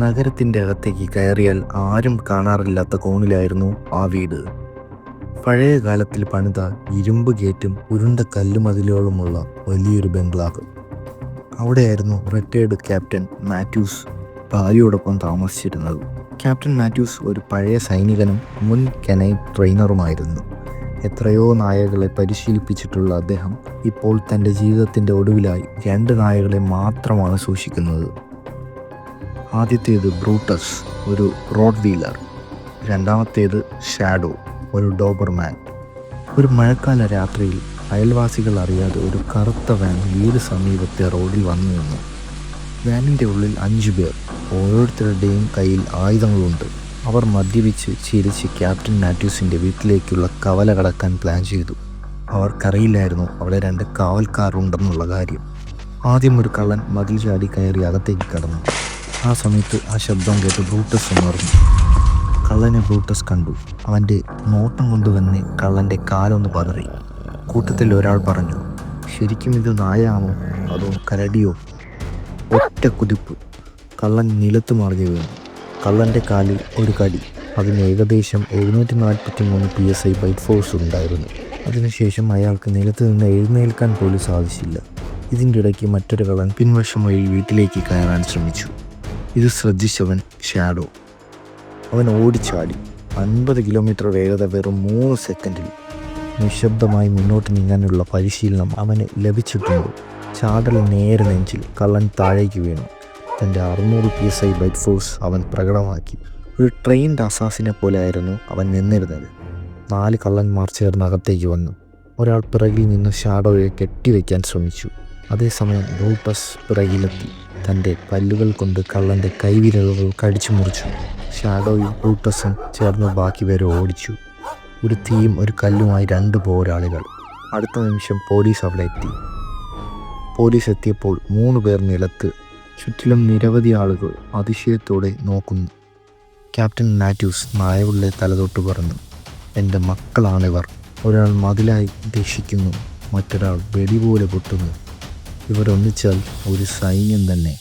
നഗരത്തിൻ്റെ അകത്തേക്ക് കയറിയാൽ ആരും കാണാറില്ലാത്ത കോണിലായിരുന്നു ആ വീട്. പഴയ കാലത്തിൽ പണിത ഇരുമ്പ് ഗേറ്റും ഉരുണ്ട കല്ലുമതിലുകളുമുള്ള വലിയൊരു ബംഗ്ലാവ്. അവിടെയായിരുന്നു റിട്ടയേർഡ് ക്യാപ്റ്റൻ മാത്യൂസ് ഭാര്യയോടൊപ്പം താമസിച്ചിരുന്നത്. ക്യാപ്റ്റൻ മാത്യൂസ് ഒരു പഴയ സൈനികനും മുൻ കനൈറ്റ് ട്രെയിനറുമായിരുന്നു. എത്രയോ നായകളെ പരിശീലിപ്പിച്ചിട്ടുള്ള അദ്ദേഹം ഇപ്പോൾ തൻ്റെ ജീവിതത്തിൻ്റെ ഒടുവിലായി 2 നായകളെ മാത്രമാണ് സൂക്ഷിക്കുന്നത്. ആദ്യത്തേത് ബ്രൂട്ടസ്, ഒരു റോഡ് വീലർ. രണ്ടാമത്തേത് ഷാഡോ, ഒരു ഡോബർമാൻ. ഒരു മഴക്കാല രാത്രിയിൽ അയൽവാസികൾ അറിയാതെ ഒരു കറുത്ത വാൻ വീട് സമീപത്തെ റോഡിൽ വന്നു നിന്നു. വാനിൻ്റെ ഉള്ളിൽ 5 പേർ. ഓരോരുത്തരുടെയും കയ്യിൽ ആയുധങ്ങളുണ്ട്. അവർ മദ്യപിച്ച് ചിരിച്ച് ക്യാപ്റ്റൻ മാത്യൂസിൻ്റെ വീട്ടിലേക്കുള്ള കവല കടക്കാൻ പ്ലാൻ ചെയ്തു. അവർക്കറിയില്ലായിരുന്നു അവിടെ 2 കാവൽക്കാരുണ്ടെന്നുള്ള കാര്യം. ആദ്യം ഒരു കള്ളൻ മതിൽ ചാടി കയറി അകത്തേക്ക് കടന്നു. ആ സമയത്ത് ആ ശബ്ദം കേട്ട് ബ്രൂട്ടസ് ഉണർന്നു. കള്ളനെ ബ്രൂട്ടസ് കണ്ടു. അവൻ്റെ നോട്ടം കൊണ്ട് തന്നെ കള്ളൻ്റെ കാലൊന്ന് പതറി. കൂട്ടത്തിൽ ഒരാൾ പറഞ്ഞു, ശരിക്കും ഇത് നായയാണോ അതോ കരടിയോ? ഒറ്റ കുതിപ്പ്. കള്ളൻ നിലത്ത് മറിഞ്ഞു വീണു. കള്ളൻ്റെ കാലിൽ ഒരു കടി. അതിന് ഏകദേശം 743 PSI ബൈറ്റ് ഫോഴ്സ് ഉണ്ടായിരുന്നു. അതിനുശേഷം അയാൾക്ക് നിലത്ത് നിന്ന് എഴുന്നേൽക്കാൻ പോലും സാധിച്ചില്ല. ഇതിൻ്റെ ഇടയ്ക്ക് മറ്റൊരു കള്ളൻ പിൻവശം വഴി വീട്ടിലേക്ക് കയറാൻ ശ്രമിച്ചു. ഇത് ശ്രദ്ധിച്ചവൻ ഷാഡോ. അവൻ ഓടിച്ചാടി. 50 കിലോമീറ്റർ വേഗത വെറും 3 സെക്കൻഡിൽ. നിശബ്ദമായി മുന്നോട്ട് നീങ്ങാനുള്ള പരിശീലനം അവന് ലഭിച്ചിട്ടുണ്ട്. ചാടൽ നേരെ നെഞ്ചിൽ. കള്ളൻ താഴേക്ക് വീണു. തൻ്റെ 600 PSI ബൈറ്റ് ഫോഴ്സ് അവൻ പ്രകടമാക്കി. ഒരു ട്രെയിൻഡ് അസാസിനെ പോലെ ആയിരുന്നു അവൻ നിന്നിരുന്നത്. 4 കള്ളന്മാർ ചേർന്ന് അകത്തേക്ക് വന്നു. ഒരാൾ പിറകിൽ നിന്ന് ഷാഡോയെ കെട്ടിവെക്കാൻ ശ്രമിച്ചു. അതേസമയം ബ്രൂട്ടസ് പിറകിലെത്തി. തൻ്റെ പല്ലുകൾ കൊണ്ട് കള്ളൻ്റെ കൈവിരലുകൾ കടിച്ചു മുറിച്ചു. ഷാഡോയും ബ്രൂട്ടസും ചേർന്ന് ബാക്കി പേരെ ഓടിച്ചു. ഒരു തീയും ഒരു കല്ലുമായി 2 പോരാളികൾ. അടുത്ത നിമിഷം പോലീസ് അവിടെ എത്തി. പോലീസ് എത്തിയപ്പോൾ 3 പേർ നിലത്ത്. ചുറ്റിലും നിരവധി ആളുകൾ അതിശയത്തോടെ നോക്കുന്നു. ക്യാപ്റ്റൻ മാത്യൂസ് നായകളുടെ തലതൊട്ട് പറഞ്ഞു, എൻ്റെ മക്കളാണിവർ. ഒരാൾ മതിലായി ദക്ഷിക്കുന്നു, മറ്റൊരാൾ വെടി പോലെ പൊട്ടുന്നു. ഇവരൊന്നിച്ചാൽ ഒരു സൈന്യം തന്നെ.